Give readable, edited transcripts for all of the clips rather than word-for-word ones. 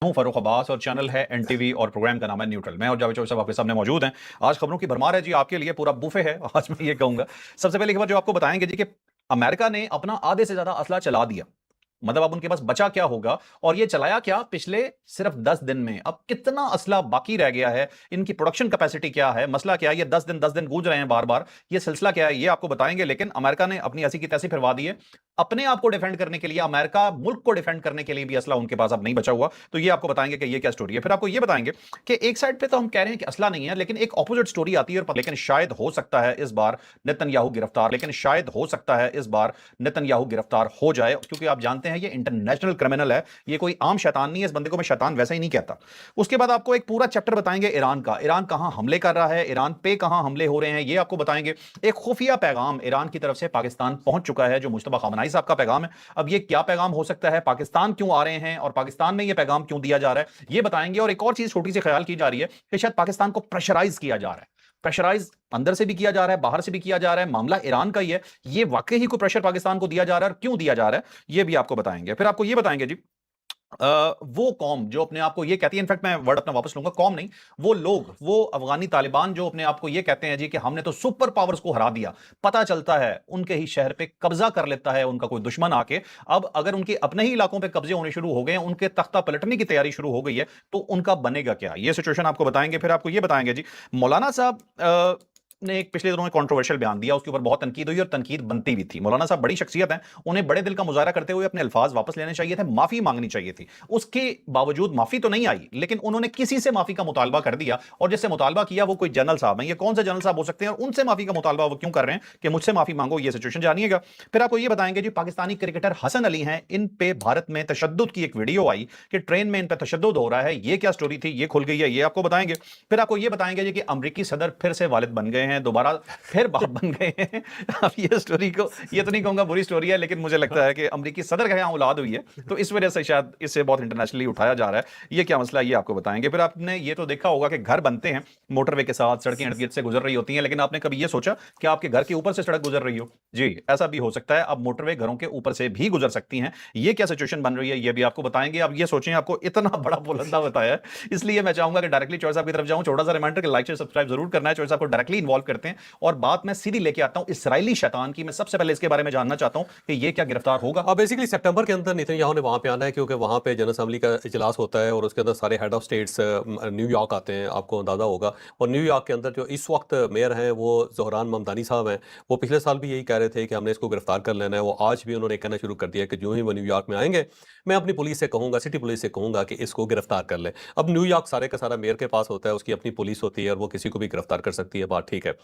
हूं फरूख अब्बास और चैनल है एनटीवी और प्रोग्राम का नाम है न्यूट्रल। मैं और जावेद चौधरी साहब आपके सामने मौजूद हैं। आज खबरों की भरमार है जी, आपके लिए पूरा बुफे है। आज मैं ये कहूंगा, सबसे पहले खबर जो आपको बताएंगे जी कि अमेरिका ने अपना आधे से ज्यादा असला चला दिया। मतलब अब उनके पास बचा क्या होगा, और ये चलाया क्या पिछले सिर्फ 10 दिन में। अब कितना असला बाकी रह गया है, इनकी प्रोडक्शन कैपेसिटी क्या है, मसला क्या है, ये 10 दिन गूंज रहे हैं बार बार, ये सिलसिला क्या है, ये आपको बताएंगे। लेकिन अमेरिका ने अपनी ऐसी की तैसी फिरवा दी है। अपने आप को डिफेंड करने के लिए, अमेरिका मुल्क को डिफेंड करने के लिए भी असला उनके पास अब नहीं बचा हुआ। तो ये आपको बताएंगे कि ये क्या स्टोरी है। फिर आपको ये बताएंगे कि एक साइड पे तो हम कह रहे हैं कि असला नहीं है, लेकिन एक ऑपोजिट स्टोरी आती है। लेकिन शायद हो सकता है इस बार नेतन्याहू गिरफ्तार, लेकिन शायद हो सकता है इस बार नेतन्याहू गिरफ्तार हो जाए, क्योंकि आप जानते हैं ये इंटरनेशनल क्रिमिनल है, ये कोई आम शैतान नहीं है। इस बंदे को मैं शैतान वैसे ही नहीं कहता। उसके बाद आपको एक पूरा चैप्टर बताएंगे ईरान का। ईरान कहां हमले कर रहा है, ईरान पे कहां हमले हो रहे हैं, ये आपको बताएंगे। एक खुफिया पैगाम ईरान की तरफ से पाकिस्तान पहुंच चुका है, जो मुश्तबा खामनाई साहब का पैगाम है। अब ये क्या पैगाम हो सकता है, पाकिस्तान क्यों आ रहे हैं और पाकिस्तान में ये पैगाम क्यों दिया जा रहा है, ये बताएंगे। और एक और चीज छोटी सी ख्याल की जा रही है कि शायद पाकिस्तान को प्रेशराइज किया जा रहा है। प्रेशराइज अंदर से भी किया जा रहा है, बाहर से भी किया जा रहा है। मामला ईरान का ही है, ये वाकई ही कोई प्रेशर पाकिस्तान को दिया जा रहा है और क्यों दिया जा रहा है, ये भी आपको बताएंगे। फिर आपको ये बताएंगे जी, वो कौम जो अपने आप को ये कहती है, इनफैक्ट मैं वर्ड अपना वापस लूंगा, कौम नहीं, वो लोग, वो अफगानी तालिबान जो अपने आप को ये कहते हैं जी कि हमने तो सुपर पावर्स को हरा दिया। पता चलता है उनके ही शहर पे कब्जा कर लेता है उनका कोई दुश्मन आके। अब अगर उनके अपने ही इलाकों पे कब्जे होने शुरू हो गए हैं, उनके तख्ता पलटने की तैयारी शुरू हो गई है, तो उनका बनेगा क्या, ये सिचुएशन आपको बताएंगे। फिर आपको ये बताएंगे जी, मौलाना साहब ने एक पिछले दिनों में कंट्रोवर्शियल बयान दिया, उसके ऊपर बहुत तनकीद हुई और तनकीद बनती भी थी। मौलाना साहब बड़ी शख्सियत हैं, उन्हें बड़े दिल का मुजाहरा करते हुए अपने अल्फाज वापस लेने चाहिए थे, माफी मांगनी चाहिए थी। उसके बावजूद माफी तो नहीं आई, लेकिन उन्होंने किसी से माफी का मुतालबा कर दिया, और जिससे मुतालबा किया वो कोई जनरल साहब हैं। ये कौन से जनरल साहब हो सकते हैं और उनसे माफी का मुतालबा वो क्यों कर रहे हैं कि मुझसे माफी मांगो, ये सिचुएशन जानिएगा। फिर आपको ये बताएंगे जी, पाकिस्तानी क्रिकेटर हसन अली हैं, इन पे भारत में तशद्दुद की एक वीडियो आई कि ट्रेन में इन पे तशद्दुद हो रहा है, ये क्या स्टोरी थी, ये खुल गई है, ये आपको बताएंगे। फिर आपको ये बताएंगे जी कि अमरीकी सदर फिर से वालिद बन गए हैं, दोबारा फिर बाप बन गए हैं। अब ये स्टोरी को, ये तो नहीं कहूंगा बुरी स्टोरी है, लेकिन मुझे लगता है कि अमरीकी सदर का यहाँ औलाद हुई है, तो इस वजह से शायद इससे बहुत इंटरनेशनली उठाया जा रहा है। ये क्या मसला है, ये आपको बताएंगे। फिर आपने ये तो देखा होगा कि घर बनते हैं मोटरवे के साथ, सड़कें इर्द गिर्द से गुजर रही होती हैं, लेकिन आपने कभी ये सोचा कि आपके घर के ऊपर से सड़क गुजर रही हो? जी, ऐसा भी हो सकता है। अब मोटरवे घरों के ऊपर से भी गुजर सकती हैं। ये क्या सिचुएशन बन रही है, ये भी आपको बताएंगे। अब ये सोचें, आपको इतना बड़ा बुलंदा बताया है, इसलिए मैं चाहूंगा कि डायरेक्टली चॉइस आपकी तरफ जाऊं। छोटा सा रिमाइंडर कि लाइक शेयर सब्सक्राइब जरूर करना है। चॉइस आपको डायरेक्टली इन्वॉल्व करते हैं और बात मैं सीधी लेके आता हूं इसराइली शैतान की। मैं सबसे पहले इसके बारे में जानना चाहता हूं कि ये क्या गिरफ्तार होगा। अब बेसिकली सितंबर के अंदर नेतन्याहू ने वहाँ पे आना है, क्योंकि वहाँ पे जनरल असेंबली का इजलास होता है और उसके अंदर सारे हेड ऑफ स्टेट्स न्यूयॉर्क आते हैं, आपको अंदाज़ा होगा। और न्यूयॉर्क के अंदर जो इस वक्त मेयर हैं वो ज़ोहरान ममदानी साहब हैं। वो पिछले साल भी यही कह रहे थे कि हमने इसको गिरफ्तार कर लेना है। वो आज भी उन्होंने कहना शुरू कर दिया कि जो ही वो न्यूयॉर्क में आएंगे, मैं अपनी पुलिस से कहूँगा, सिटी पुलिस से कहूँगा कि इसको गिरफ्तार कर ले। अब न्यूयॉर्क सारे का सारा मेयर के पास होता है, उसकी अपनी पुलिस होती है और वो किसी को भी गिरफ्तार कर सकती है, बात ठीक है।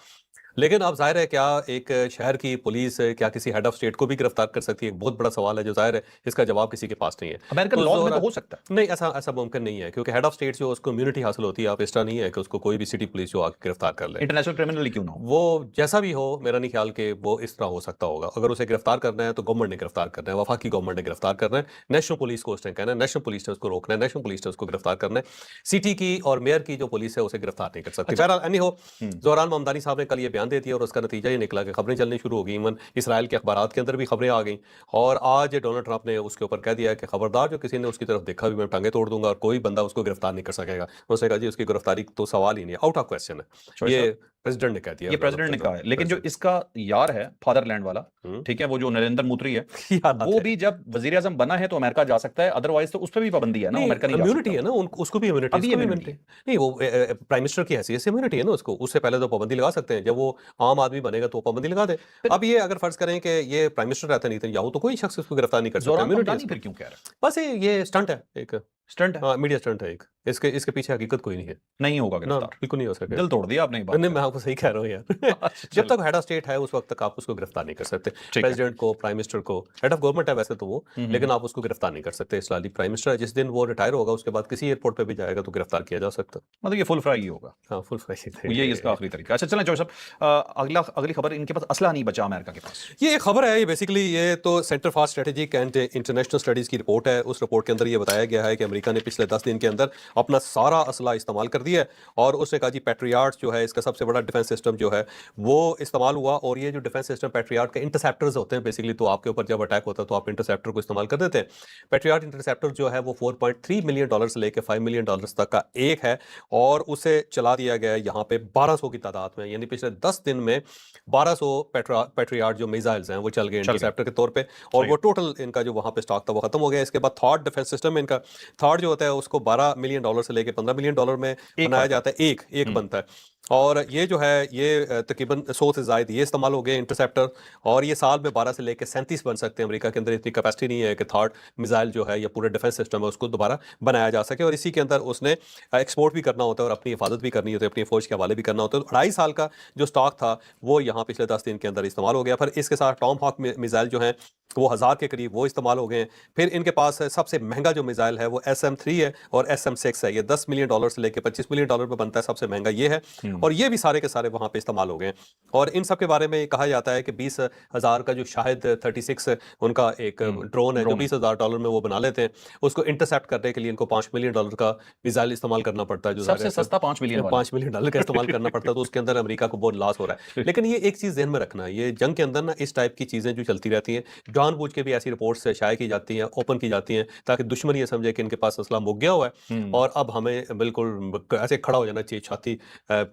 लेकिन अब ज़ाहिर है, क्या एक शहर की पुलिस क्या किसी हेड ऑफ स्टेट को भी गिरफ्तार कर सकती है? एक बहुत बड़ा सवाल है, जो ज़ाहिर है इसका जवाब किसी के पास नहीं है। अमेरिकन तो लॉज में तो ज़ोहरा हो सकता है। नहीं, ऐसा ऐसा मुमकिन नहीं है, क्योंकि हेड ऑफ स्टेट जो उसको इम्यूनिटी हासिल होती है। आप इस तरह नहीं है कि उसको कोई भी सिटी पुलिस जो आके गिरफ्तार कर ले। इंटरनेशनल क्रिमिनल क्यों ना हो। वो जैसा भी हो, मेरा नहीं ख्याल कि वो इस तरह हो सकता होगा। अगर उसे गिरफ्तार करना है तो गवर्नमेंट ने गिरफ्तार करना है, वफाकी गवर्नमेंट ने गिरफ्तार करना है, नेशनल पुलिस को उसने कहना है, नेशनल पुलिस ने उसको रोकना है, नेशनल पुलिस ने उसको गिरफ्तार करना है। सिटी की और मेयर की जो पुलिस है उसे गिरफ्तार नहीं कर सकती। अच्छा। बहरहाल एनी हो, हम्म। ज़ोहरान ममदानी साहब ने कल ये बयान दे दिया और उसका नतीजा ये निकला कि खबरें चलनी शुरू हो गई। इवन इसराइल के अखबारात के अंदर भी खबरें आ गई। और आज डोनाल्ड ट्रंप ने उसके ऊपर कह दिया है कि खबरदार, जो किसी ने उसकी तरफ देखा भी, मैं टांगे तोड़ दूंगा और कोई बंदा उसको गिरफ्तार नहीं कर सकेगा। उसने कहा जी उसकी गिरफ्तारी तो सवाल ही नहीं है, आउट ऑफ क्वेश्चन है। चॉइस ये साहब, प्रेसिडेंट ने कह दिया, ये प्रेसिडेंट ने कहा है, लेकिन जो प्रेसिडेंट। इसका यार है फादरलैंड वाला, ठीक है, वो जो नरेंद्र मोदी है, याद वो है। भी जब वजीर आजम बना है तो अमेरिका जा सकता है, अदरवाइज तो उस पर भी पाबंदी है ना, नहीं, अमेरिका नहीं जा इम्यूनिटी सकता। है ना उसको भी इम्यूनिटी, अभी इसको भी इम्यूनिटी इम्यूनिटी। है। नहीं, वो प्राइम मिनिस्टर की हैसियत से इम्यूनिटी है ना उसको। उससे पहले तो पाबंदी लगा सकते हैं, जब वो आम आदमी बनेगा तो पाबंदी लगा दे। फिर अब ये अगर फर्ज करें कि ये प्राइम मिनिस्टर रहता नहीं नेतन्याहू, तो कोई शख्स उसको गिरफ्तार नहीं कर सकता, जोरान इम्यूनिटी है ममदानी इसको। फिर क्यों कह रहा है? बस ये स्टंट है एक। स्टंट है। हाँ, मीडिया स्टंट है एक। इसके इसके पीछे हकीकत कोई नहीं है। नहीं होगा ना, गिरफ्तार। बिल्कुल नहीं हो सकेगा। दिल तोड़ दिया आपने ये बात नहीं, कर। मैं आपको सही कह रहा हूँ यार। अच्छा, जब चलो तक हेड ऑफ स्टेट है उस वक्त तक आप उसको गिरफ्तार नहीं कर सकते। ठीक है। प्रेसिडेंट को, प्राइम मिनिस्टर को, हेड ऑफ गवर्नमेंट है वैसे तो वो, लेकिन आप उसको गिरफ्तार नहीं कर सकते। इसलिए प्राइम मिनिस्टर है, जिस दिन वो रिटायर होगा उसके बाद किसी एयरपोर्ट पे भी जाएगा तो गिरफ्तार किया जा सकता है। मतलब ये फुल फ्राई ही होगा। हाँ, फुल फ्लैश ये इसका थे। आखिरी तरीका। अच्छा चलें जो सब, अगली खबर, इनके पास असला नहीं बचा अमेरिका के पास। ये एक खबर है, ये बेसिकली ये तो centre for strategic and international studies की रिपोर्ट है। उस रिपोर्ट के अंदर ये बताया गया है कि अमेरिका ने पिछले 10 दिन के अंदर अपना सारा असला इस्तेमाल कर दिया है। और उसने कहा जी पैट्रियाट्स जो है इसका सबसे बड़ा डिफेंस सिस्टम जो है वो इस्तेमाल हुआ। और ये जो डिफेंस सिस्टम पैट्रियाट के इंटरसेप्टर्स होते हैं बेसिकली, तो आपके ऊपर जब अटैक होता है तो आप इंटरसेप्टर को इस्तेमाल कर देते हैं। पैट्रियाट इंटरसेप्टर जो है वो $4.3 मिलियन से लेकर $5 मिलियन तक का एक है, और उसे चला दिया गया है यहाँ पे 1200 की तादाद में, यानी पिछले 10 दिन में 1200 पैट्रियाट जो मिसाइल्स हैं वो चल गए इंटरसेप्टर के तौर पे। और वो टोटल इनका जो वहां पे स्टॉक था वो खत्म हो गया। इसके बाद थर्ड डिफेंस सिस्टम इनका थर्ड जो होता है उसको $12 मिलियन से लेकर $15 मिलियन में बनाया जाता है, एक बनता है। और ये जो है ये तकरीबन 100 से ज़ायद ये इस्तेमाल हो गए इंटरसेप्टर, और ये साल में 12 से लेकर 37 बन सकते हैं। अमेरिका के अंदर इतनी कैपेसिटी नहीं है कि थर्ड मिसाइल जो है या पूरे डिफेंस सिस्टम है उसको दोबारा बनाया जा सके। और इसी के अंदर उसने एक्सपोर्ट भी करना होता है और अपनी हिफाजत भी करनी होती है, अपनी फौज के हवाले भी करना होता है। तो 2.5 साल का जो स्टॉक था वो यहाँ पिछले 10 दिन के अंदर इस्तेमाल हो गया। फिर इसके साथ टॉम हॉक मिसाइल जो हैं वो 1000 के करीब वो इस्तेमाल हो गए हैं। फिर इनके पास सबसे महंगा जो मिसाइल है वो SM-3 है और SM-6 है। ये $10 मिलियन से लेकर $25 मिलियन में बनता है, सबसे महंगा ये है। और ये भी सारे के सारे वहां पे इस्तेमाल हो गए। और इन सब के बारे में कहा जाता है कि 20,000 का जो शाहिद 36 उनका एक ड्रोन है जो $20,000 में वो बना लेते हैं, उसको इंटरसेप्ट करने के लिए इनको $5 मिलियन का मिसाइल इस्तेमाल करना पड़ता है, जो सबसे सस्ता $5 मिलियन $5 मिलियन का इस्तेमाल करना पड़ता है। तो उसके अंदर अमेरिका को बहुत लॉस हो रहा है। लेकिन ये एक चीज ध्यान में रखना, ये जंग के अंदर ना इस टाइप की चीजें जो चलती रहती हैं, जानबूझ के भी ऐसी रिपोर्ट्स शाया की जाती हैं, ओपन की जाती हैं, ताकि दुश्मन ये समझे कि इनके पास असला मुक गया हुआ है और अब हमें बिल्कुल ऐसे खड़ा हो जाना चाहिए, छाती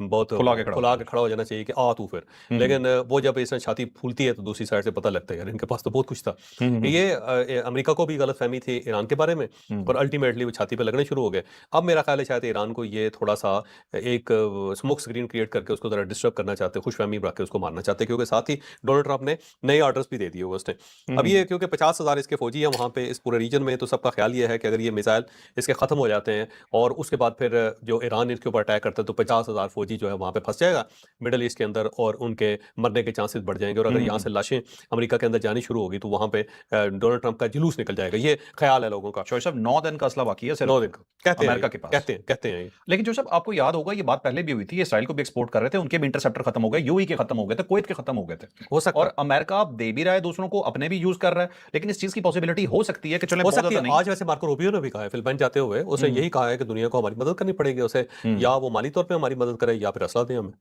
बहुत फुला के खड़ा हो जाना चाहिए कि आ तू फिर। लेकिन वो जब इसने छाती फूलती है तो दूसरी साइड से पता लगता है यार इनके पास तो बहुत कुछ था। ये अमेरिका को भी गलतफहमी थी ईरान के बारे में और अल्टीमेटली वो छाती पे लगने शुरू हो गए। अब मेरा ख्याल है शायद ईरान को ये थोड़ा सा एक स्मोक स्क्रीन क्रिएट करके उसको जरा डिस्टर्ब करना चाहते, खुशफहमी रख के उसको मारना चाहते, क्योंकि साथ ही डोनाल्ड ट्रंप ने नए ऑर्डर्स भी दे दिए हुए उसने। अब ये क्योंकि 50,000 इसके फौजी हैं वहाँ पे इस पूरे रीजन में, तो सबका ख्याल ये है कि अगर ये मिसाइल इसके खत्म हो जाते हैं और उसके बाद फिर जो ईरान इसके ऊपर अटैक करता है तो 50,000 फौजी जो है वहाँ पे फंस जाएगा मिडल ईस्ट के अंदर और उनके मरने के चांसेस बढ़ जाएंगे। और अगर यहाँ से लाशें अमेरिका के अंदर जानी शुरू होगी तो वहाँ पे डोनाल्ड ट्रंप का जुलूस निकल जाएगा। ये ख्याल है लोगों का। शोएब साहब 9 दिन का असला बाकी है सिर्फ 9 दिन का कहते हैं अमेरिका के पास, कहते हैं। लेकिन जो सब आपको याद होगा ये बात पहले भी हुई थी, ये इसराइल को भी एक्सपोर्ट कर रहे थे, उनके भी इंटरसेप्टर खत्म हो गए, यूएई के खत्म हो गए थे, कुवैत के खत्म हो गए थे, हो सकता और अमेरिका अब दे भी रहा है दूसरों को, अपने भी यूज कर रहा है। लेकिन इस चीज की पॉसिबिलिटी हो सकती है कि चले हो सकती है। आज वैसे मार्को रूबियो ने भी कहा है फिलिपाइन जाते हुए, उसने यही कहा है कि दुनिया को हमारी मदद करनी पड़ेगी, उसे या वो माली तौर पे हमारी मदद करे या फिर असला दें हमें।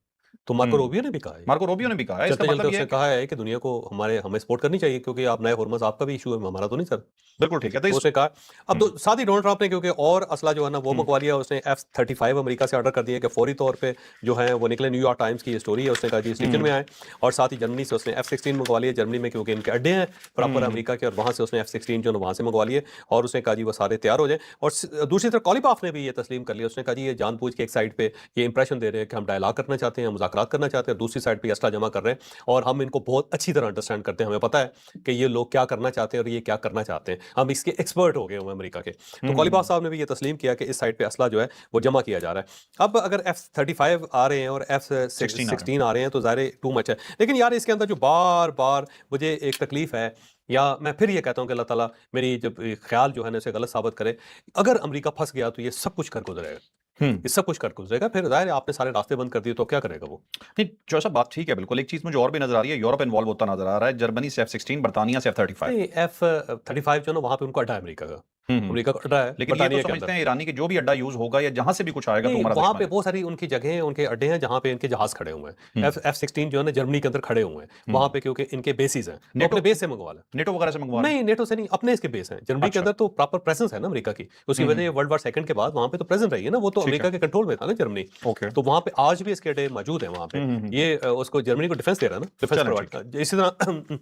तो मार्को रूबियो ने भी कहा है, मार्को रूबियो ने भी कहा है, इसका चलते मतलब चलते उसने कहा है कि दुनिया को हमें सपोर्ट करनी चाहिए, क्योंकि आप नए हॉर्मस आपका भी इशू है, हमारा तो नहीं सर। बिल्कुल ठीक है। तो उसने कहा अब तो साथ ही डोनाल्ड ट्रंप ने क्योंकि और असला जो है ना वो मंगवा लिया, उसने F-35 अमेरिका से ऑर्डर कर दिया कि फौरी तौर पे जो है वो निकले। न्यूयॉर्क टाइम्स की ये स्टोरी है, उसने कहा जी इस रीजन में आए। और साथ ही जर्मनी से उसने F-16 मंगवा लिए, जर्मनी में क्योंकि इनके अड्डे हैं प्रॉपर अमेरिका के, और वहां से उसने F-16 जो वहां से मंगवा लिए और उसने कहा जी वो सारे तैयार हो जाए। और दूसरी तरफ कॉलिबाफ ने भी ये तस्लीम कर लिया, उसने कहा जी ये जानबूझ के एक साइड पे ये इंप्रेशन दे रहे हैं कि हम डायलॉग करना चाहते हैं, मुज़ाकरात करना चाहते हैं, दूसरी साइड पे असला जमा कर रहे हैं और हम इनको बहुत अच्छी तरह अंडरस्टैंड करते हैं, हमें पता है कि ये लोग क्या करना चाहते हैं और ये क्या करना चाहते हैं, हम इसके एक्सपर्ट हो गए हुए अमेरिका के। तो कॉलिबाफ साहब ने भी ये तस्लीम किया कि इस साइड पे असला जो है वो जमा किया जा रहा है। अब अगर F-35 आ रहे हैं और F-16 आ रहे हैं तो ज़ाहिर टू मच है। लेकिन यार इसके अंदर जो बार बार मुझे एक तकलीफ है, या मैं फिर ये कहता हूँ कि अल्लाह ताला मेरी जब ख्याल जो है ना उसे गलत साबित करे, अगर अमेरिका फंस गया तो ये सब कुछ कर गुजरेगा, ये सब कुछ कर गुजरेगा। फिर जाहिर है आपने सारे रास्ते बंद कर दिए तो क्या करेगा वो। नहीं जो सब बात ठीक है बिल्कुल। एक चीज मुझे और भी नजर आ रही है, यूरोप इन्वॉल्व होता नजर आ रहा है, जर्मनी से F-16, बर्तानिया से F-35। नहीं F-35 जो ना वहां पे उनको अड्डा है अमेरिका का, अमेरिका का अड्डा है। लेकिन ये तो समझते हैं ईरानी की जो भी अड्डा यूज होगा या जहां से भी कुछ आएगा तो हमारा वहां दुश्मन पे है। बहुत सारी उनकी जगह हैं, उनके अड्डे हैं जहां पे इनके जहाज खड़े हुए हैं। F-16 जो है ना जर्मनी के अंदर खड़े हुए हैं वहां पे, क्योंकि इनके बेसिस हैं, तो अपने बेस से मंगवा लें। नेटो वगैरह से मंगवा नहीं नेटो से नहीं, अपने इसके बेस हैं। जर्मनी के अंदर तो प्रॉपर प्रेजेंस है ना अमेरिका की, उसकी वजह वर्ल्ड वॉर सेकंड के बाद वहां पे तो प्रेजेंट रही है ना, वो तो अमेरिका के कंट्रोल में था ना जर्मनी। तो वहां पे आज भी इसके अड्डे मौजूद है वहां पे। ये उसको जर्मनी को डिफेंस दे रहा है ना, डिफेंस प्रोवाइड। इसी तरह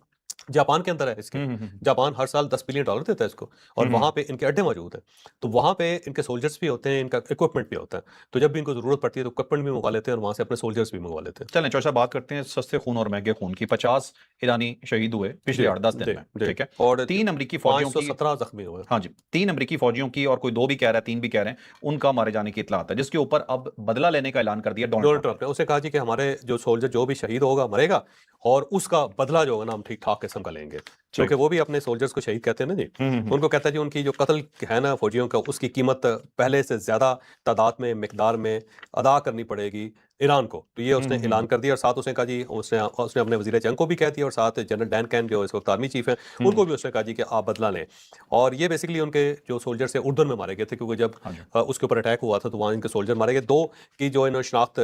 जापान के अंदर है इसके, जापान हर साल $10 बिलियन देता है इसको, और वहां पे इनके अड्डे मौजूद हैं। तो वहां पे इनके सोल्जर्स भी होते हैं, इनका इक्विपमेंट भी होता है, तो जब भी इनको जरूरत पड़ती है तो इक्विपमेंट भी मंगवा लेते हैं और वहां से अपने सोल्जर्स भी मंगवा लेते हैं। चलें चौसा बात करते हैं सस्ते खून और महंगे खून की। 50 ईरानी शहीद हुए पिछले 8-10 दिन में, ठीक है, और 3 अमेरिकी फौजियों की 517 जख्मी हुए। हाँ जी, 3 अमेरिकी फौजियों की, और कोई 2 भी कह रहा है 3 भी कह रहे हैं, उनका मारे जाने की इत्तला आता है, जिसके ऊपर अब बदला लेने का ऐलान कर दिया डोनाल्ड ट्रंप ने। उसे कहा जी कि हमारे जो सोल्जर जो भी शहीद होगा मरेगा और उसका बदला जो होगा ना हम ठीक ठाक किस्म का लेंगे। क्योंकि वो भी अपने सोल्जर्स को शहीद कहते हैं ना जी। उनको कहता है जी उनकी जो कत्ल है ना फौजियों का, उसकी कीमत पहले से ज़्यादा तादाद में, मिकदार में अदा करनी पड़ेगी ईरान को। तो ये उसने ऐलान कर दिया और साथ उसने कहा जी, उसने उसने अपने वज़ीर जंग को भी कह दिया और साथ जनरल डैन कैन जो इस वक्त आर्मी चीफ हैं, उनको भी उसने कहा जी कि आप बदला लें। और ये बेसिकली उनके जो सोल्जर्स थे उर्दन में मारे गए थे, क्योंकि जब हाँ जी। उसके ऊपर अटैक हुआ था तो वहाँ इनके सोल्जर मारे गए। 2 की जो इन्होंने शनाख्त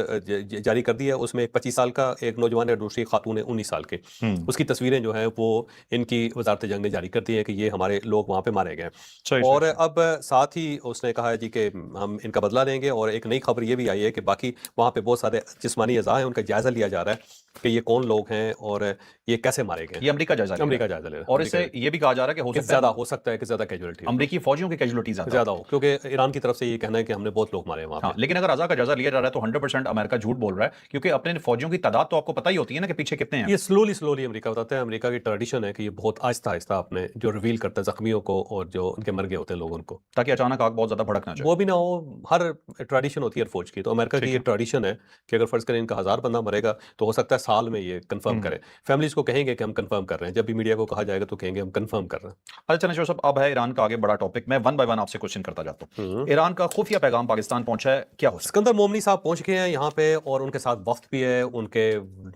जारी कर दी है, उसमें एक 25 साल का एक नौजवान है और दूसरी खातून है 19 साल की। उसकी तस्वीरें जो हैं वो इनकी वज़ारत जंग ने जारी कर दी है कि ये हमारे लोग वहाँ पे मारे गए हैं। सही, और सही, सही। अब साथ ही उसने कहा है जी कि हम इनका बदला लेंगे। और एक नई खबर ये भी आई है कि बाकी वहाँ पे बहुत सारे जिस्मानी अज़ा हैं, उनका जायज़ा लिया जा रहा है कि ये कौन लोग हैं और ये कैसे मारे गए। ये अमेरिका जायजा ले रहा है। अमेरिका जायज़ा ले रहा है। और इससे ये भी कहा जा रहा है कि हो कि सकता ज़्यादा है हो सकता है कि ज़्यादा कैजुअलिटी अमेरिकी फौजियों की कैजुअलिटी ज्यादा ज़्यादा हो, क्योंकि ईरान की तरफ से ये कहना है कि हमने बहुत लोग मारे हैं वहाँ हाँ, पे। लेकिन अगर अज़ा का जायजा लिया जा रहा है तो 100% अमेरिका झूठ बोल रहा है, क्योंकि अपने फौजियों की तादाद तो आपको पता ही होती है ना कि पीछे कितने हैं। ये स्लोली अमेरिका बताता है। अमेरिका की ट्रेडिशन है कि ये बहुत आहिस्ता-आहिस्ता अपने जो रिवील करता है ज़ख्मियों को और जो उनके मर गए होते हैं लोग उनको। ताकि अचानक आग बहुत ज्यादा भड़क ना जाए। वो भी ना हो, हर ट्रेडिशन होती है फौज की। तो अमेरिका की ठीक ये है। ट्रेडिशन है कि अगर फर्ज करें इनका 1000 बंदा मरेगा तो हो सकता है साल में ये कंफर्म करें। फैमिलीज को कहेंगे कि हम कंफर्म कर रहे हैं। जब भी मीडिया को कहा जाएगा तो कहेंगे हम कंफर्म कर रहे हैं। अच्छा चलें शोर साहब, अब है ईरान का आगे बड़ा टॉपिक। मैं वन बाय वन आपसे क्वेश्चन करता जाता हूँ। ईरान का खुफिया पैगाम पाकिस्तान पहुंचा है, क्या हो सकता सिकंदर मोमनी साहब पहुंच गए हैं यहाँ पे और उनके साथ वफ्द भी है। उनके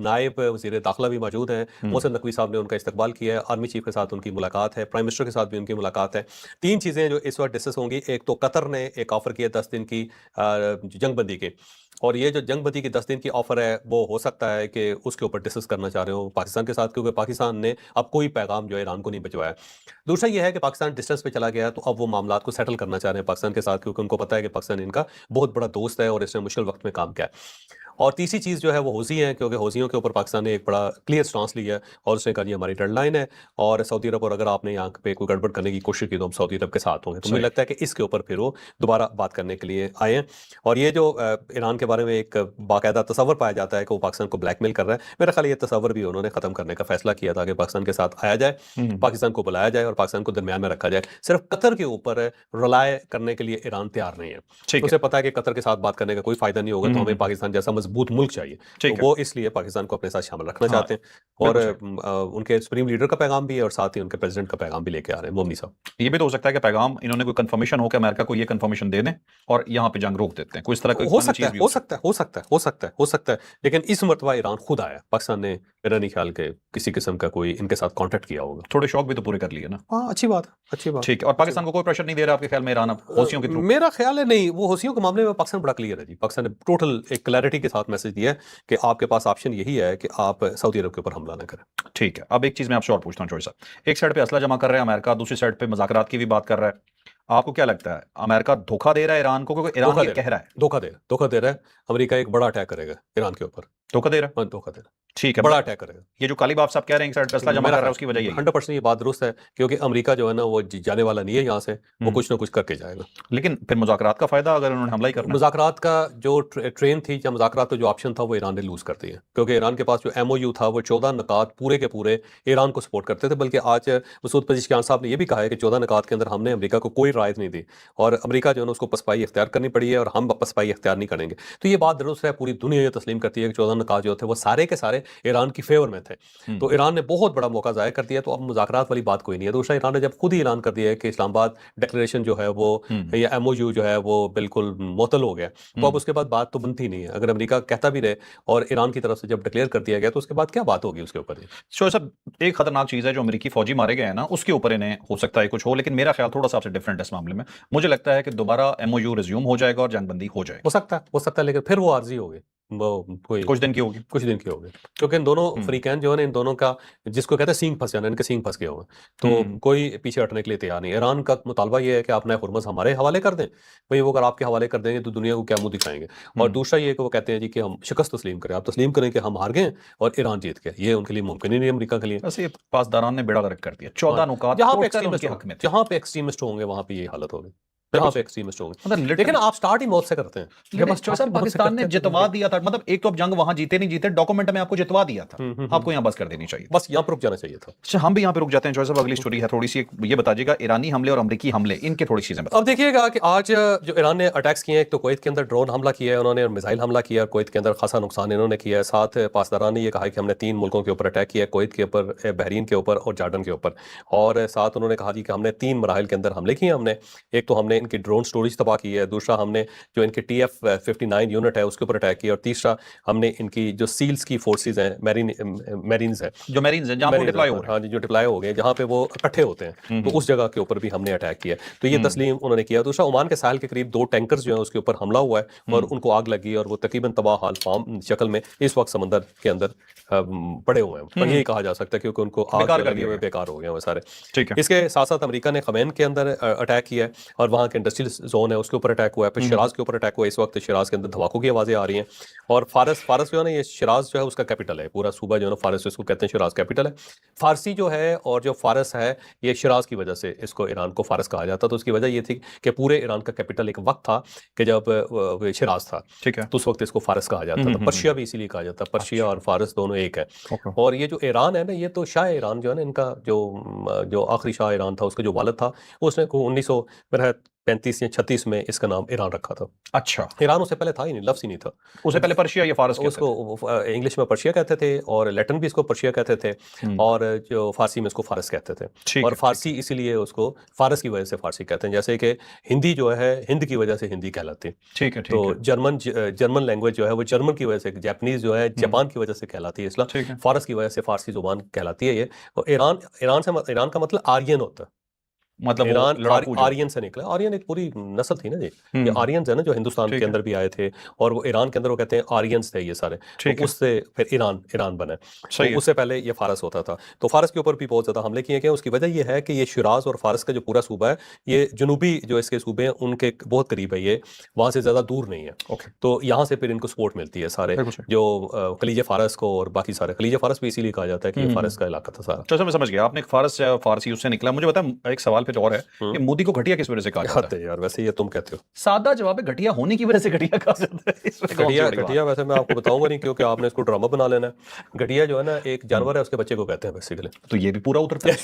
नायब वजीर दाखिला भी मौजूद हैं। मोहसिन नकवी साहब ने उनका इस्तकबाल किया है। आर्मी चीफ के साथ उनकी मुलाकात है। प्राइम मिनिस्टर के साथ भी उनकी मुलाकात है। 3 चीज़ें जो इस वक्त डिस्कस होंगी। एक तो कतर ने एक ऑफर किया 10 दिन की जंगबंदी की, और ये जो जंगबंदी की 10 दिन की ऑफर है वो हो सकता है कि उसके ऊपर डिस्कस करना चाह रहे हो पाकिस्तान के साथ, क्योंकि पाकिस्तान ने अब कोई पैगाम जो है ईरान को नहीं भिजवाया। दूसरा ये है कि पाकिस्तान डिस्टेंस पे चला गया है, तो अब वो मामलात को सेटल करना चाह रहे हैं पाकिस्तान के साथ, क्योंकि उनको पता है कि पाकिस्तान इनका बहुत बड़ा दोस्त है और इसने मुश्किल वक्त में काम किया है। और तीसरी चीज़ जो है वो हौज़ी है, क्योंकि हौज़ियों के ऊपर पाकिस्तान ने एक बड़ा क्लियर स्टांस लिया है और उसने कहा ये हमारी डेड लाइन है और सऊदी अरब, और अगर आपने यहाँ पे कोई गड़बड़ करने की कोशिश की तो हम सऊदी अरब के साथ होंगे। तो मुझे सही। लगता है कि इसके ऊपर फिर वो दोबारा बात करने के लिए आए हैं। और ये जो ईरान के बारे में एक बाकायदा तस्वर पाया जाता है कि वो पाकिस्तान को ब्लैकमेल कर रहा है, मेरा ख्याल ये तस्वर भी उन्होंने ख़त्म करने का फैसला किया था कि पाकिस्तान के साथ आया जाए, पाकिस्तान को बुलाया जाए और पाकिस्तान को दरमियान में रखा जाए। सिर्फ कतर के ऊपर रिलाय करने के लिए ईरान तैयार नहीं है। ठीक है। उसे पता है कि कतर के साथ बात करने का कोई फायदा नहीं होगा, तो हमें पाकिस्तान जैसा मजबूत मुल्क चाहिए। ठीक तो है। वो इसलिए पाकिस्तान को अपने साथ शामिल रखना हाँ, चाहते हैं। और बिल्कुल सही। उनके सुप्रीम लीडर का पैगाम भी है और साथ ही उनके प्रेसिडेंट का पैगाम भी लेके आ रहे हैं मोमनी साहब। ये भी तो हो सकता है कि पैगाम इन्होंने कोई कंफर्मेशन हो कि अमेरिका को ये कंफर्मेशन दे दें और यहाँ पे जंग रोक देते हैं, कोई इस तरह की हो फाइनल सकता चीज है, भी हो सकता है, हो सकता है, हो सकता है, हो सकता है। लेकिन इस मर्तबा ईरान खुद आया। पाकिस्तान ने मेरा नहीं ख्याल के किसी किस्म का कोई इनके साथ कॉन्टेक्ट किया होगा। थोड़े शौक भी तो पूरे कर लिए ना। हाँ, अच्छी बात है, अच्छी बात। ठीक है। और पाकिस्तान को कोई प्रेशर नहीं दे रहा आपके ख्याल में ईरान अब हौसियों के थ्रू? मेरा ख्याल है नहीं, वो हौसियों के मामले में पाकिस्तान बड़ा क्लियर है जी। पाकिस्तान ने टोटल एक क्लैरिटी के साथ मैसेज दिया है कि आपके पास ऑप्शन यही है कि आप सऊदी अरब के ऊपर हमला ना करें। ठीक है। अब एक चीज मैं आपसे और पूछता हूँ चौधरी साहब, एक साइड पे असला जमा कर रहा है अमेरिका, दूसरी साइड पे मुज़ाकरात की भी बात कर रहा है। आपको क्या लगता है अमेरिका धोखा दे रहा है ईरान को, क्योंकि ईरान धोखा ये दे कह रहा रहा है, है? धोखा दे रहा है। अमेरिका एक बड़ा अटैक करेगा ईरान के ऊपर। धोखा दे रहा है? हाँ, धोखा दे रहा है, ठीक है। बड़ा मतलब अटैक करेगा। ये जो काली बाब साहब कह रहे हैं एक साइड पे असला जमा मेरा कर रहा है, ख्याल उसकी वजह यही है। 100% ये बात दुरुस्त है, क्योंकि अमेरिका जो है ना वो जाने वाला नहीं है यहाँ से, वो हम्म। कुछ ना कुछ करके जाएगा। लेकिन फिर मुज़ाकरात का फायदा अगर उन्होंने हमला ही करना है? मुज़ाकरात का जो ट्रेन थी या मुज़ाकरात का जो ऑप्शन था वो ईरान ने लूज़ कर दिया, क्योंकि ईरान के पास जो MOU था वो 14 नुकात पूरे के पूरे ईरान को सपोर्ट करते थे। बल्कि आज मसूद पेज़ेश्कियान साहब ने ये भी कहा है कि 14 नुकात के अंदर हमने अमेरिका को कोई राय नहीं दी और अमेरिका जो है ना उसको पसपाई इख्तियार करनी पड़ी है और हम पसपाई इख्तियार नहीं करेंगे। तो ये बात दुरुस्त है, पूरी दुनिया ये तस्लीम करती है कि 14 नुकात जो थे वो सारे के सारे ईरान की फेवर में थे। तो ईरान ने बहुत बड़ा मौका ज़ाया कर दिया। तो अब मुज़ाकरात वाली बात कोई नहीं है। दूसरा, ईरान ने जब खुद ही ऐलान कर दिया है कि इस्लामाबाद डिक्लेरेशन जो है वो या MOU जो है वो बिल्कुल मुअत्तल हो गया, तो अब उसके बाद बात तो बनती नहीं है। अगर अमेरिका कहता भी रहे और ईरान की तरफ से जब डिक्लेयर कर दिया गया तो उसके बाद क्या बात होगी उसके ऊपर? शोर साहब, एक खतरनाक चीज है जो अमेरिकी फौजी मारे गए हैं ना, उसके ऊपर इन्हें हो सकता है कुछ हो, लेकिन मेरा ख्याल थोड़ा सा आपसे डिफरेंट है इस मामले में। मुझे लगता है कि दोबारा MOU रिज्यूम हो जाएगा और जंगबंदी हो जाएगी। हो सकता है, लेकिन फिर वो आर्जी होगी, वो कोई कुछ दिन की होगी। कुछ दिन की होगी, क्योंकि इन दोनों फ्रीकैन जो है ना, इन दोनों का जिसको कहते हैं सींग फंस जाना, इनके सींग फंस गए हुए हैं। तो कोई पीछे हटने के लिए तैयार नहीं। ईरान का मुतालबा ये है कि आप नए हुर्मस हमारे हवाले कर दें। भाई वो अगर आपके हवाले कर देंगे तो दुनिया को क्या मुंह दिखाएंगे? और दूसरा ये कि वो कहते हैं जी कि हम शिकस्त तस्लीम करें। आप तस्लीम करें कि हम हार गए और ईरान जीत गया, ये उनके लिए मुमकिन ही नहीं, अमेरिका के लिए। वैसे ये पासदारान ने बेड़ा गर्क कर दिया। 14 नुकात जहाँ पे टोटल एक्सट्रीमिस्ट उनके हक में थे। जहाँ पे एक्सट्रीमिस्ट होंगे वहां पे ये हालत होगी। जहाँ पे एक्सट्रीमिस्ट होंगे। मतलब लेकिन आप स्टार्ट ही मौत से करते हैं। लेकिन बस choice सर ही मौत से पाकिस्तान ने करते हैं। जितवा दिया था, मतलब एक तो अब जंग वहां जीते नहीं जीते, डॉक्यूमेंट में आपको जितवा दिया था, आपको यहाँ बस कर देनी चाहिए। बस यहाँ पर रुक जाना चाहिए था। अच्छा, हम भी यहाँ पे रुक जाते हैं। जॉय साहब अगली स्टोरी है थोड़ी सी, ये बताइएगा ईरानी हमले और अमेरिकी हमले, इनके थोड़ी चीजें बताइए। अब देखिएगा कि आज जो ईरान ने अटैक्स किए हैं, एक तो कुवैत के अंदर ड्रोन हमला किया है उन्होंने, और मिसाइल हमला किया है, कुवैत के अंदर खासा नुकसान इन्होंने किया है। साथ पासदारान ने ये कहा कि हमने 3 मुल्कों के ऊपर अटैक किया है, कुवैत के ऊपर, बहरीन के ऊपर और जॉर्डन के ऊपर। और साथ उन्होंने कहा जी कि हमने 3 मराहिल के अंदर हमले किए। हमने एक तो हमने इनकी ड्रोन स्टोरेज तबाह की है, दूसरा हमने जो इनकी TF-59 यूनिट है उसके ऊपर अटैक किया, और तीसरा हमने इनकी जो सील्स की फोर्सेज हैं, मैरीन्स हैं, जो मेरीन्स हैं जहाँ पे डिप्लॉय हो रहे हैं। हाँ जी, जो डिप्लॉय हो गए जहाँ पे वो इकट्ठे होते हैं, तो उस जगह के ऊपर भी हमने अटैक किया है। तो ये तस्लीम उन्होंने किया। दूसरा ओमान के साहिल के करीब 2 टैंकर्स जो है उसके ऊपर हमला हुआ है और उनको आग लगी, और वो तकरीबन तबाह हाल फार्म शक्ल में इस वक्त समंदर के अंदर पड़े हुए हैं। पर यही कहा जा सकता है क्योंकि उनको आग बेकार जो कर लगी दिया हुई गया। बेकार हो गए हैं वो सारे। ठीक है। इसके साथ साथ अमेरिका ने खमैन के अंदर अटैक किया है, और वहाँ के इंडस्ट्रियल जोन है उसके ऊपर अटैक हुआ है। फिर शिराज के ऊपर अटैक हुआ है। इस वक्त शिराज के अंदर धमाकों की आवाज़ें आ रही हैं। और फारस जो है ना, ये शिराज जो है उसका कैपिटल है, पूरा सूबा जो है ना फारस, इसको कहते हैं शिराज कैपिटल है। फारसी जो है और जो फारस है, ये शिराज की वजह से इसको ईरान को फारस कहा जाता। तो उसकी वजह ये थी कि पूरे ईरान का कैपिटल एक वक्त था कि जब शिराज था, ठीक है। तो उस वक्त इसको फारस कहा जाता था। पर्शिया भी इसीलिए कहा जाता है, पर्शिया और फारस दोनों एक है। ओके। और ये जो ईरान है ना, ये तो शाह ईरान जो है ना, इनका जो आखिरी शाह ईरान था, उसका जो वालिद था, उसने 1935 या 36 में इसका नाम ईरान रखा था। अच्छा, ईरान उससे पहले था ही नहीं, लफ्ज़ ही नहीं था। उससे पहले पर्शिया या फारस कहते उसको इंग्लिश में पर्शिया कहते थे, और लैटिन भी इसको पर्शिया कहते थे, और जो फारसी में इसको फारस कहते थे। ठीक और है, फारसी इसीलिए उसको फारस की वजह से फारसी कहते हैं, जैसे कि हिंदी जो है हिंद की वजह से हिंदी कहलाती है। ठीक है, तो ठीक है, जर्मन लैंग्वेज जो है वो जर्मन की वजह से, जापानीज जो है जापान की वजह से कहलाती है इसलिए, ठीक है। फारस की वजह से फारसी जुबान कहलाती है ये। और ईरान का मतलब आर्यन होता है। मतलब वो लड़ाकू जो आर्यन से निकला। आर्यन एक पूरी नस्ल थी ना जी। ये हम्म, आर्यंस है ना जो हिंदुस्तान ठीक के है, अंदर भी आए थे, और वो ईरान के अंदर वो कहते हैं आर्यंस थे ये सारे। तो ठीक है, उससे फिर ईरान बना। तो सही है। उससे पहले ये फारस होता था। तो फारस के ऊपर भी बहुत ज़्यादा हमले किए गए। उसकी वजह ये है कि ये शिराज और फारस का जो पूरा सूबा है, ये जनूबी जो इसके सूबे हैं उनके बहुत करीब है, ये वहाँ से ज़्यादा दूर नहीं है। ओके, तो यहाँ से फिर इनको सपोर्ट मिलती है सारे बिल्कुल सही। जो खलीज फारस को, और बाकी सारे खलीज फारस भी इसीलिए कहा जाता है कि ये फारस का इलाका था सारा। चलो मैं समझ गया, आपने फारस से फारसी उससे निकला। मुझे बता, एक सवाल फिर और है कि मोदी को घटिया किस वजह से कहा जाता है? याद है यार, वैसे ये तुम कहते हो सादा जवाब है, घटिया होने की वजह से घटिया कहा जाता है। इसमें कौन सी घटिया बड़ी बात? घटिया वैसे मैं आपको बताऊंगा नहीं, क्योंकि आपने इसको ड्रामा बना लेना है। घटिया जो है ना, एक जानवर है, उसके बच्चे को कहते हैं बेसिकली। तो ये भी पूरा उतरता है,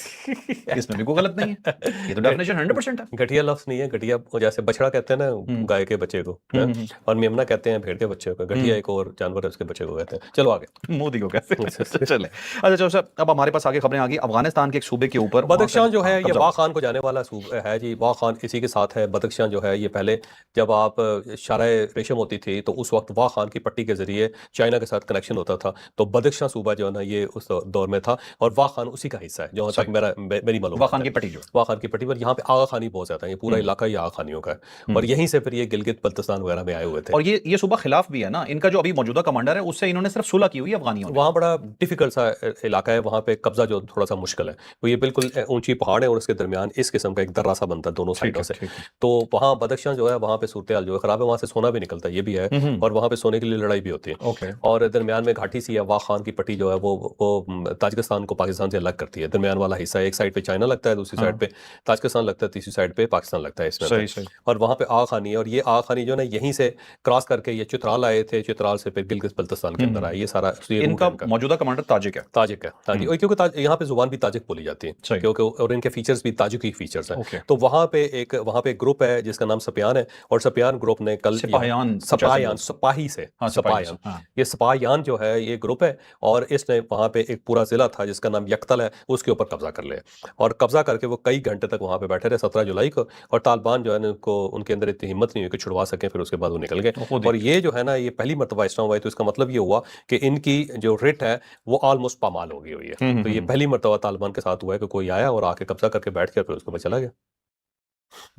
इसमें भी कोई गलत नहीं है, ये तो डेफिनेशन 100% है। घटिया लफ्ज नहीं है। घटिया जैसे बछड़ा कहते हैं ना गाय के बच्चे को, है? और मेमना कहते हैं भेड़ के बच्चे को। घटिया एक और जानवर है, उसके बच्चे को कहते हैं। चलो आगे। मोदी को कैसे चले। अच्छा चलो सर, अब हमारे पास आगे खबरें आ गई अफगानिस्तान के एक सूबे के ऊपर। बदख्शान जो है ये कब्जा। वाह खान को जाने वाला है जी। वाह खान इसी के साथ है। बदख्शान जो है ये पहले जब आप शाराए रेशम होती थी, तो उस वक्त वाह खान की पट्टी के जरिए चाइना के साथ कनेक्शन होता था। तो बदख्शां सूबा जो है ना, ये उस दौर में था, और वाह खान उसी का हिस्सा है जहाँ तक मेरी मालूम वाह खान की पट्टी जो है। वाह खान की पट्टी पर यहाँ पे आगा खानी बहुत ज्यादा है। ये पूरा इलाका ही आगा खानियों का है, और यहीं से फिर ये गिलगित बल्तिस्तान वगैरह में आए हुए थे। और ये सूबा खिलाफ भी है ना इनका, जो अभी मौजूदा कमांडर है उससे इन्होंने सिर्फ सुलह की हुई है अफगानियों ने। वहाँ बड़ा डिफिकल्ट सा इलाका है, वहाँ पे कब्जा जो थोड़ा सा मुश्किल है। तो ये बिल्कुल ऊंची पहाड़ है, और उसके दरमियान इस किस्म का एक दर्रा सा बनता है दोनों साइडों से। ठीक है। तो वहाँ बदख्शां जो है, वहाँ पे सूरत हाल जो है खराब है। वहाँ से सोना भी निकलता है, ये भी है, और वहाँ पे सोने के लिए लड़ाई भी होती है। ओके। और दरमियान में घाटी सी है। वाह खान की पट्टी जो है वो ताजिकिस्तान को पाकिस्तान से अलग करती है। दरमियान वाला हिस्सा, एक साइड पे चाइना लगता है, दूसरी साइड पे ताजिकिस्तान लगता है, तीसरी साइड पे पाकिस्तान लगता है इसमें। सही सही। और वहाँ पे आगा खानी है, और ये आगा खानी जो है ना, यहीं से क्रॉस करके ये चित्राल आए थे, चित्राल से फिर गिलगित बल्तिस्तान के अंदर आए। ये सारा इनका मौजूदा कमांडर ताजिक है। ताजिक है, ताजिक। और क्योंकि यहाँ पे जुबान भी ताजिक बोली जाती है, सही। क्योंकि और इनके फीचर्स भी ताजिकी फीचर्स हैं। ओके। तो वहाँ पे एक ग्रुप है जिसका नाम सपियान है, और सपियान ग्रुप ने कल सिपाहियान सपाही से हाँ, सपाहियान, हाँ। ये सपाहियान जो है ये ग्रुप है, और इसने वहाँ पे एक पूरा जिला था जिसका नाम यकतल है, उसके ऊपर कब्जा कर लिया। और कब्जा करके वो कई घंटे तक वहाँ पे बैठे रहे 17 जुलाई को। और तालिबान जो है ना, उनके अंदर इतनी हिम्मत नहीं हुई कि छुड़वा सकें, फिर उसके बाद वो निकल गए। और ये जो है ना, ये पहली मरतबा इस तरह हुआ है। तो इसका मतलब ये हुआ कि इनकी जो रिट है वो ऑलमोस्ट पामाल हो गई हुई है। तो ये पहली मरतबा तालिबान के साथ हुआ है कि कोई आया और आके कब्जा करके बैठ गया, फिर उसके बाद चला गया।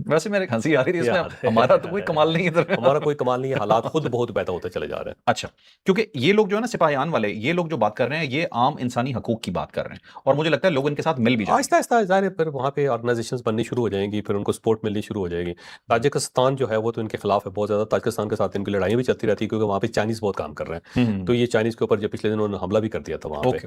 वैसे मेरे हंसी आ रही थी इसमें, याद है। हमारा तो कोई कमाल नहीं है इधर। हमारा कोई कमाल नहीं है, हालात खुद बहुत बेहतर होते चले जा रहे हैं। अच्छा, क्योंकि ये लोग जो है ना सिपाहियान वाले, ये लोग जो बात कर रहे हैं ये आम इंसानी हकूक की बात कर रहे हैं, और मुझे लगता है लोग इनके साथ मिल भी जाएंगे। आहिस्ता आहिस्ता ज़ाहिर है फिर वहाँ पे ऑर्गेनाइजेशंस बननी शुरू हो जाएंगी, फिर उनको सपोर्ट मिलनी शुरू हो जाएगी। ताजिकिस्तान जो है वो तो इनके खिलाफ है बहुत ज़्यादा। ताजिकिस्तान के साथ इनकी लड़ाइयाँ भी चलती रहती है, क्योंकि वहाँ पे चाइनीज़ बहुत काम कर रहे हैं। तो ये चाइनीज़ के ऊपर जो पिछले दिन उन्होंने हमला भी कर दिया था वहाँ पे,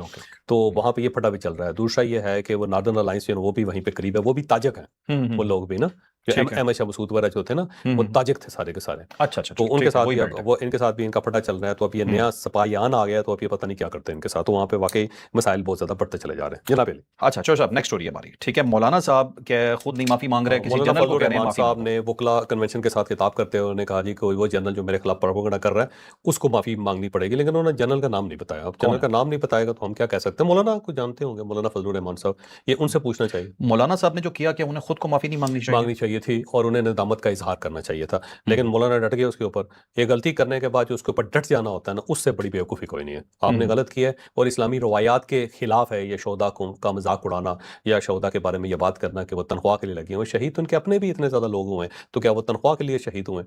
तो वहाँ पे ये फटा भी चल रहा है। दूसरा ये है कि वो नॉर्दर्न अलायंस जो है वो भी वहीं पे करीब है, वो भी ताजिक है वो लोग भी ना, जो ठीक है। एम एच मसूद वगैरह जो थे ना, वो ताजिक थे सारे के सारे। अच्छा अच्छा तो ठीक उनके है, साथ वही भी बेल्ट है। वो इनके साथ भी इनका पटा चल रहा है। तो अब ये नया सपायान आ गया, तो अब ये पता नहीं क्या करते हैं इनके साथ। तो वहाँ पे वाकई मसाइल बहुत ज्यादा बढ़ते चले जा रहे हैं। जनाब अली, अच्छा चलो साहब, नेक्स्ट स्टोरी हमारी, ठीक है। मौलाना साहब के खुद नहीं माफी मांग रहे हैं, किसी मौलाना जनरल को फजलुर कह रहे हैं रहमान माफी साहब मांगो। ने वकला कन्वेंशन के साथ खिताब करते हुए उन्होंने कहा जी कोई वो जनरल जो मेरे खिलाफ प्रोपेगेंडा कर रहा है उसको माफी मांगनी पड़ेगी, लेकिन उन्होंने जनरल का नाम नहीं बताया। अब कौन जनरल है? का नाम नहीं बताएगा तो हम क्या कह सकते हैं। मौलाना को जानते होंगे, मौलाना फजलुर रहमान साहब, ये उनसे पूछना चाहिए। मौलाना साहब ने जो किया, क्या उन्हें खुद को माफी नहीं मांगनी चाहिए? मांगनी चाहिए थी और उन्हें नदामत का इजहार करना चाहिए था, लेकिन हम्म मौलाना डट गए उसके ऊपर। ये गलती करने के बाद जो उसके ऊपर डट जाना होता है ना, उससे बड़ी बेवकूफ़ी कोई नहीं है। आपने हम्म गलत किया है और इस्लामी रवायात के खिलाफ है ये शोदा को का मजाक उड़ाना या शोदा के बारे में ये बात करना कि वो तनख्वाह के लिए लगे हुए। शहीद तो उनके अपने भी इतने ज़्यादा लोग हुए हैं, तो क्या वो तनख्वाह के लिए शहीद हुए?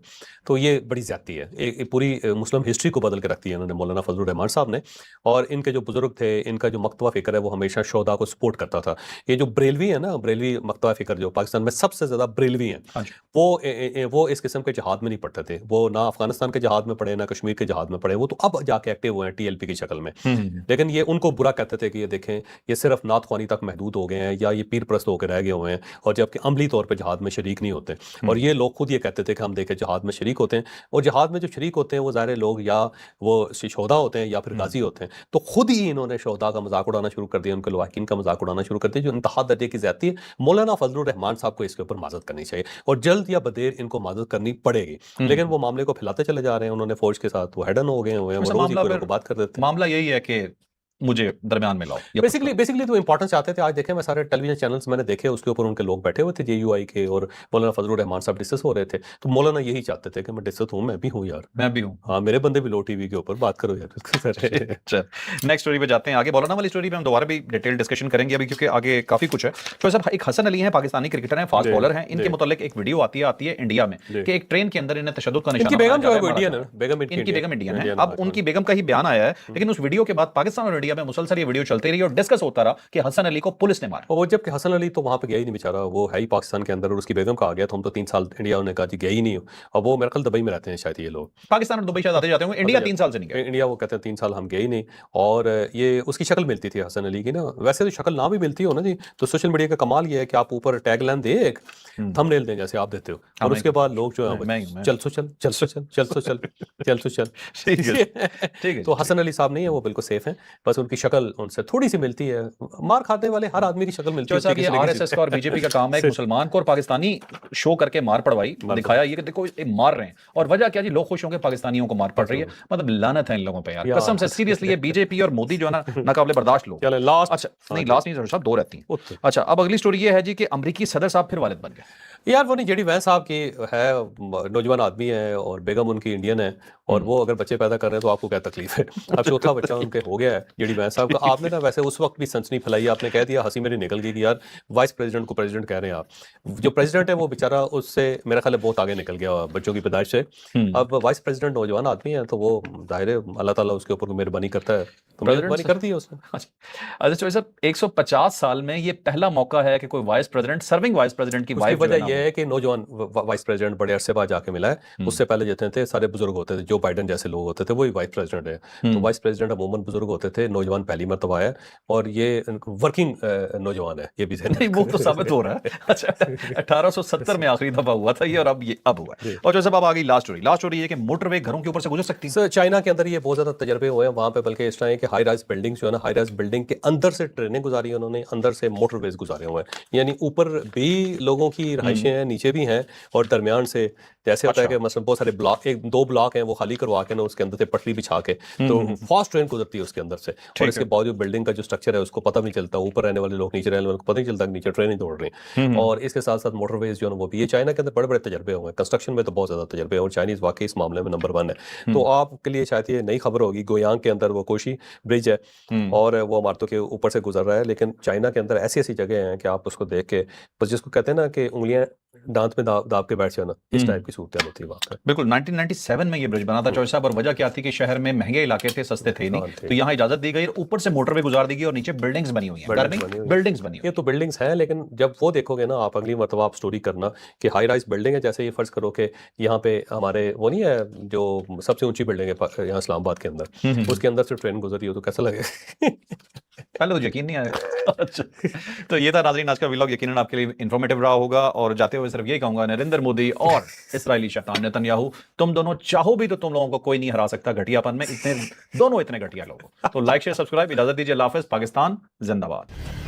तो ये बड़ी ज्यादती है, एक पूरी मुस्लिम हिस्ट्री को बदल के रखती है इन्होंने मौलाना फजलुर रहमान साहब ने। और इनके जो बुजुर्ग थे, इनका जो मकतबा फ़िक्र है वो हमेशा शोदा को सपोर्ट करता था। ये जो बरेलवी है ना, बरेलवी मकतबा फ़िक्र जो पाकिस्तान में सबसे ज़्यादा बरेलवी हैं, हाँ जी। वो इस किस्म के जहाद में नहीं पढ़ते थे। वो ना अफगानिस्तान के जहाद में पढ़े, ना कश्मीर के जहाद में पढ़े। वो तो अब जाके एक्टिव हुए हैं टीएलपी की शक्ल में। हम्म लेकिन ये उनको बुरा कहते थे कि ये देखें, ये सिर्फ नात ख्वानी तक महदूद हो गए हैं या ये पीर प्रस्त होकर रह गए हुए हैं, और जबकि अमली तौर पे जहाद में शरीक नहीं होते। और ये लोग खुद ये कहते थे कि हम देखें जहाद में शरीक होते हैं, और जहाद में जो शरीक होते हैं वो ज़ाहिर लोग या वो शोधा होते हैं या फिर गाजी होते हैं। तो खुद ही इन्होंने शोधा का मजाक उड़ाना शुरू कर दिया, उनके लवाकिन का मजाक उड़ाना शुरू कर दिया, जो इंतहा दर्जे की ज़्यादती है। मौलाना फजलुर रहमान साहब को इसके ऊपर माजरत करनी चाहिए और जल्द या बदेर इनको माजरत करनी पड़ेगी। लेकिन वो मामले को फैलाते चले जा रहे हैं। उन्होंने फौज के साथ वो हेडन हो गए हुए हैं, वो वैसे रोज ही मामला कोई ना फिर, कोई बात कर देते हैं। मामला यही है कि मुझे दरमियान में लाओ या पुश बेसिकली करो। बेसिकली तो इंपॉर्टेंस चाहते थे। आज देखें, मैं सारे टेलीविजन चैनल्स मैंने देखे, उसके ऊपर उनके लोग बैठे हुए थे जेयूआई के, और मौलाना फजलुर रहमान साहब डिस्कस हो रहे थे। तो मौलाना यही चाहते थे कि मैं डिस्कस हूँ, मैं भी हूँ यार, मैं भी हूँ। हाँ मेरे बंदे भी लो टीवी के ऊपर बात करो यार। चल, नेक्स्ट स्टोरी पे जाते हैं आगे। मौलाना वाली स्टोरी पे हम दोबारा भी डिटेल डिस्कशन करेंगे अभी, क्योंकि आगे काफी कुछ है। तो साहब, एक हसन अली हैं, पाकिस्तानी क्रिकेटर हैं, फास्ट जी, बॉलर हैं। इनके जी, मुतालिक एक वीडियो आती है इंडिया में जी। कि एक ट्रेन के अंदर इन्हें तशद्दुद का इनकी निशाना बेगम बनाया जो जा है रहा वो है, इंडियन मारा जा है, रहा है। बेगम इनकी बेगम इंडियन है। इंडियन अब उनकी बेगम का ही बयान आया है, लेकिन उस वीडियो के बाद पाकिस्तान और इंडिया में मुसलसल ये वीडियो चलती रही और डिस्कस होता रहा कि हसन अली को पुलिस ने मारा। और वो जबकि हसन अली तो वहाँ पे गया ही नहीं बेचारा, वो है ही पाकिस्तान के अंदर, और उसकी बेगम का आ गया। तो हम तो 3 साल इंडिया, उन्होंने कहा जी गया ही नहीं हो। और वो मेरे ख्याल दुबई में रहते हैं शायद ये लोग, पाकिस्तान और दुबई शायद आते जाते होंगे, इंडिया 3 साल से नहीं गए। इंडिया वो कहते हैं 3 साल हम गए ही नहीं। और ये उसकी शक्ल मिलती थी हसन अली की ना, वैसे तो शक्ल ना भी मिलती हो ना जी, तो सोशल मीडिया का कमाल ये है कि आप ऊपर टैग लाइन दे, एक थंबनेल दें जैसे आप देते हो, हाँ, और उसके बाद लोग जो है मैं चल सो चल, चल सो चल, चल सो चल, चल सो चल। ठीक है, ठीक है। तो हसन अली साहब नहीं है, वो बिल्कुल सेफ हैं। बस उनकी शक्ल उनसे थोड़ी सी मिलती है। मार खाने वाले हर आदमी की शक्ल मिलती जो है साहब, ये किसी न किसी आरएसएस का और बीजेपी का काम है एक से। मुसलमान को और पाकिस्तानी शो करके मार पड़वाई, दिखाया ये कि देखो ये मार रहे हैं, और वजह क्या जी, लोग खुश होंगे पाकिस्तानियों को मार पड़ रही है। मतलब लानत है इन लोगों पे यार, यार। कसम से, सीरियसली। ये बीजेपी और मोदी जो है ना, नाकाबिले बर्दाश्त लोग। चले लास्ट। अच्छा नहीं, लास्ट नहीं साहब, 2 रहती हैं। उत्तर। अच्छा, अब अगली स्टोरी ये है जी कि अमरीकी सदर साहब फिर वालिद बन गए। यार वो नहीं, जेडी वैंस साहब की है, नौजवान आदमी है और बेगम उनकी इंडियन है, और वो अगर बच्चे पैदा कर रहे हैं तो आपको क्या तकलीफ है? अब चौथा बच्चा उनके हो गया है जेडी वैंस साहब का। आपने ना वैसे उस वक्त भी सनसनी फैलाई, आपने कह दिया, हंसी मेरी निकल गई कि यार वाइस प्रेसिडेंट को प्रेसिडेंट कह रहे हैं आप। जो प्रेसिडेंट है वो बेचारा उससे मेरा ख्याल है बहुत आगे निकल गया बच्चों की पैदाइश से। अब वाइस प्रेसिडेंट नौजवान आदमी है, तो वो जाहिर है अल्लाह ताला उसके ऊपर मेहरबानी करता है, तो मेहरबानी कर दी है उसने। अच्छा तो सर, 150 साल में ये पहला मौका है कि कोई vice president, serving vice president की उसकी वाइफ वजह यह है कि नौजवान वाइस प्रेसिडेंट बड़े अरसे बाद जाके मिला है। उससे पहले जितने थे सारे बुजुर्ग होते थे, जो बाइडन जैसे लोग होते थे, वही वाइस प्रेसिडेंट है। तो वाइस प्रेसिडेंट अमूमन बुजुर्ग होते थे, नौजवान पहली मरतबा है, और ये वर्किंग नौजवान है, ये भी नहीं, वो तो साबित हो रहा है। अच्छा, 1870 में आखिरी दफा हुआ था ये, और अब हुआ है। और जो सब अब आ गई लास्ट स्टोरी ये कि मोटरवे घरों के ऊपर से गुजर सकती है। सर चाइना के अंदर ये बहुत ज़्यादा तजर्बे हुए हैं वहाँ पे, बल्कि इस तरह है कि हाई राइज बिल्डिंग्स जो है ना, हाई राइज बिल्डिंग के अंदर से ट्रेनें गुजारी हैं उन्होंने, अंदर से मोटरवेज गुजारे हुए हैं। यानी ऊपर भी लोगों की रहायशें हैं, नीचे भी हैं, और दरमियान से जैसे होता है कि मतलब बहुत सारे ब्लॉक, 1-2 ब्लॉक हैं, वो खाली करवा के ना उसके अंदर से पटरी बिछा के, तो फास्ट ट्रेन गुजरती है उसके अंदर से। और इसके बावजूद बिल्डिंग का जो स्ट्रक्चर है उसको पता नहीं चलता, ऊपर रहने वाले लोग, नीचे रहने वालों को पता नहीं चलता कि नीचे ट्रेन दौड़ रही है। और इसके साथ साथ मोटरवेज जो है वो भी, ये चाइना के अंदर बड़े बड़े तजर्बे हुए हैं, कंस्ट्रक्शन में तो बहुत ज़्यादा तजर्बे हैं, और चाइनीज़ वाकई इस मामले में नंबर 1 है। तो आपके लिए शायद ये नई खबर होगी, गोयांग के अंदर वो कोशी ब्रिज है, और वो इमारतों के ऊपर से गुजर रहा है। लेकिन चाइना के अंदर ऐसी ऐसी जगह हैं कि आप उसको देख के बस, जिसको कहते हैं ना कि उंगलियां दांत में दाब के बैठ जाना, इस टाइप की सूरत होती है वहाँ पे। बिल्कुल 1997 में ये ब्रिज बना था चौधरी साहब, और वजह क्या थी कि शहर में महंगे इलाके थे, सस्ते थे नहीं, तो यहाँ इजाजत दी गई और ऊपर से मोटरवे गुजार दी गई और नीचे बिल्डिंग्स बनी हुई हैं, बिल्डिंग्स बनी हुई। ये तो बिल्डिंग्स हैं, लेकिन जब वो देखोगे ना आप, अगली मरतबा आप स्टोरी करना कि हाई राइज बिल्डिंग है, जैसे ये फर्ज करो कि यहाँ पे हमारे वो नहीं है जो सबसे ऊंची बिल्डिंग है यहाँ इस्लामाबाद के अंदर, उसके अंदर से ट्रेन गुजरी हो तो कैसा लगेगा? पहले तो यकीन नहीं आया। अच्छा, तो ये था नाज़रीन आज का व्लॉग, यकीनन आपके लिए इन्फॉर्मेटिव रहा होगा। और जाते हुए सिर्फ यही कहूंगा, नरेंद्र मोदी और इसराइली शैतान नेतन्याहू, तुम दोनों चाहो भी तो तुम लोगों को कोई नहीं हरा सकता घटियापन में, इतने दोनों इतने घटिया लोग हो। तो लाइक शेयर सब्सक्राइब, इजाजत दीजिए, अल्लाह हाफिज़, पाकिस्तान जिंदाबाद।